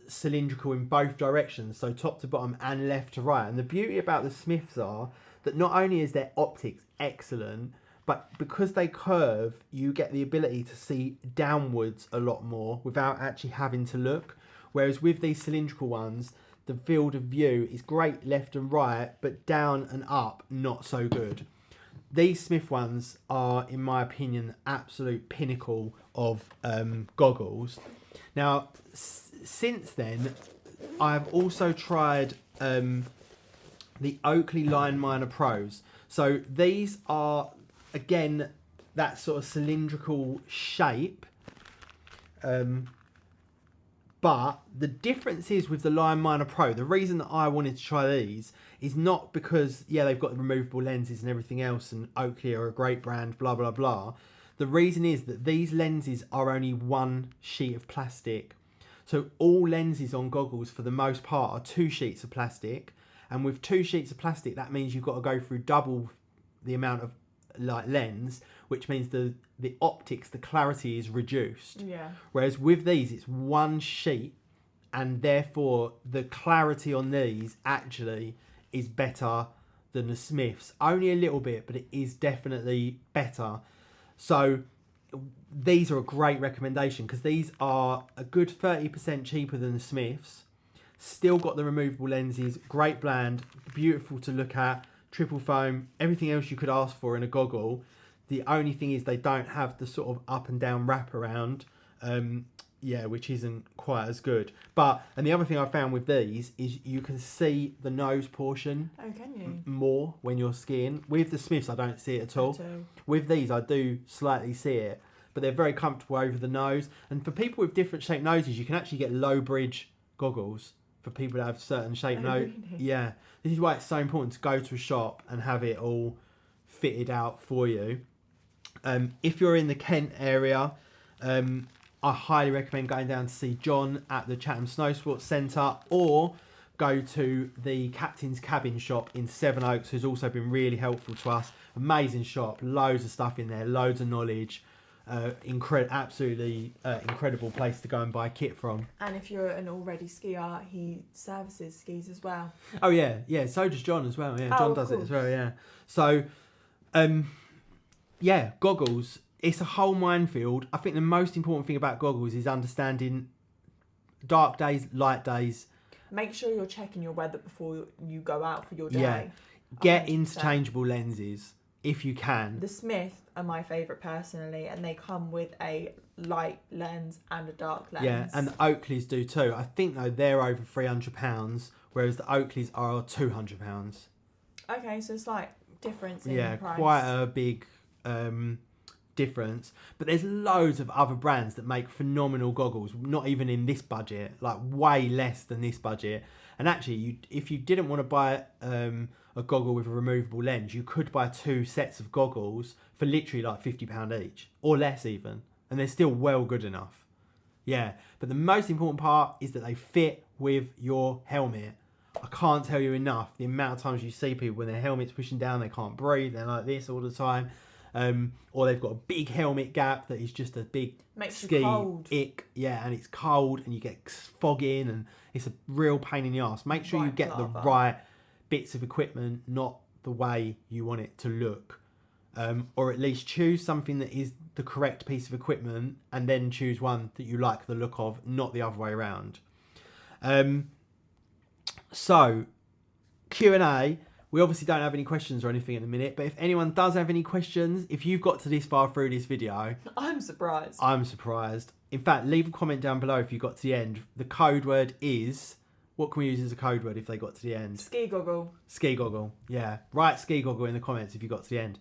cylindrical in both directions, so top to bottom and left to right. And the beauty about the Smiths are that not only is their optics excellent, but because they curve, you get the ability to see downwards a lot more without actually having to look. Whereas with these cylindrical ones, the field of view is great left and right, but down and up, not so good. These Smith ones are, in my opinion, the absolute pinnacle of goggles. Now, since then, I've also tried the Oakley Line Minor Pros. So these are, again, that sort of cylindrical shape. But the difference is with the Line Minor Pro, the reason that I wanted to try these is not because, yeah, they've got the removable lenses and everything else, and Oakley are a great brand, blah, blah, blah. The reason is that these lenses are only one sheet of plastic. So all lenses on goggles, for the most part, are 2 sheets of plastic. And with 2 sheets of plastic, that means you've got to go through double the amount of like lens, which means the optics, the clarity is reduced. Yeah. Whereas with these, it's one sheet, and therefore the clarity on these actually is better than the Smiths. Only a little bit, but it is definitely better. So these are a great recommendation because these are a good 30% cheaper than the Smiths. Still got the removable lenses, great blend, beautiful to look at, triple foam, everything else you could ask for in a goggle. The only thing is they don't have the sort of up and down wrap around, which isn't quite as good. And the other thing I found with these is you can see the nose portion. Oh, can you? More when you're skiing. With the Smiths, I don't see it at all. With these, I do slightly see it, but they're very comfortable over the nose. And for people with different shaped noses, you can actually get low bridge goggles for people that have certain shaped nose. Really? Yeah, this is why it's so important to go to a shop and have it all fitted out for you. If you're in the Kent area, I highly recommend going down to see John at the Chatham Snow Sports Centre, or go to the Captain's Cabin shop in Sevenoaks, who's also been really helpful to us. Amazing shop, loads of stuff in there, loads of knowledge. Absolutely incredible place to go and buy kit from. And if you're an already skier, he services skis as well. Oh yeah, so does John as well. Yeah, John does it as well. Yeah. So, goggles. It's a whole minefield. I think the most important thing about goggles is understanding dark days, light days. Make sure you're checking your weather before you go out for your day. Yeah. Get 100%. interchangeable lenses if you can. The Smith are my favourite personally, and they come with a light lens and a dark lens. Yeah, and the Oakleys do too. I think though they're over £300, whereas the Oakleys are £200. Okay, so slight difference in price. Quite a big difference. But there's loads of other brands that make phenomenal goggles, not even in this budget, like way less than this budget. And actually, if you didn't want to buy a goggle with a removable lens, you could buy 2 sets of goggles for literally like £50 each, or less even, and they're still well good enough. Yeah, but the most important part is that they fit with your helmet. I can't tell you enough the amount of times you see people when their helmet's pushing down, they can't breathe, they're like this all the time, or they've got a big helmet gap that is just a big ski ick. Yeah, and it's cold and you get fogging and it's a real pain in the arse. Make sure you get the right bits of equipment, not the way you want it to look, or at least choose something that is the correct piece of equipment and then choose one that you like the look of, not the other way around. So Q&A, we obviously don't have any questions or anything at the minute, but if anyone does have any questions, if you've got to this far through this video, I'm surprised. In fact, leave a comment down below if you got to the end. The code word is, what can we use as a code word if they got to the end? Ski goggle. Ski goggle, yeah. Write ski goggle in the comments if you got to the end.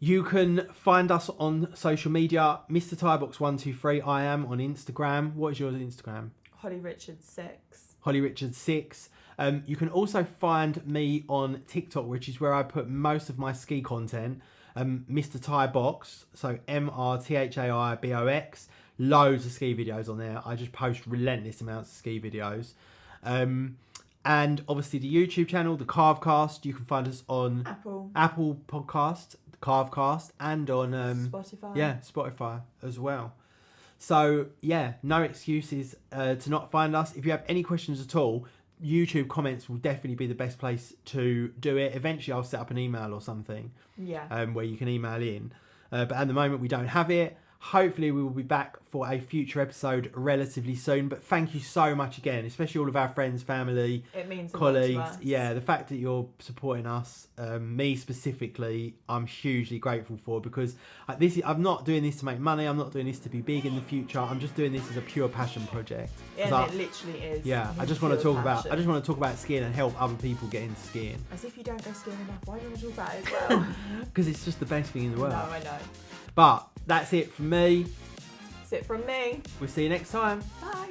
You can find us on social media, Mr. Tybox123. I am on Instagram. What is yours on Instagram? Holly Richard 6. Holly Richard 6. You can also find me on TikTok, which is where I put most of my ski content. Mr. Tybox, so MrThaiBox. Loads of ski videos on there. I just post relentless amounts of ski videos. And obviously the YouTube channel, the Carvecast. You can find us on Apple Podcast, the Carvecast, and on Spotify. Yeah, Spotify as well. So yeah, no excuses to not find us. If you have any questions at all, YouTube comments will definitely be the best place to do it. Eventually I'll set up an email or something, where you can email in, but at the moment we don't have it. Hopefully we will be back for a future episode relatively soon, but thank you so much again, especially all of our friends, family, it means colleagues. A lot to us. Yeah, the fact that you're supporting us, me specifically, I'm hugely grateful for, because I'm not doing this to make money. I'm not doing this to be big in the future. I'm just doing this as a pure passion project. Yeah, it literally is. Yeah, I just want to talk about skiing and help other people get into skiing. As if you don't go skiing enough. Why don't you talk about it as well? Because it's just the best thing in the world. No, I know. But that's it from me. That's it from me. We'll see you next time. Bye.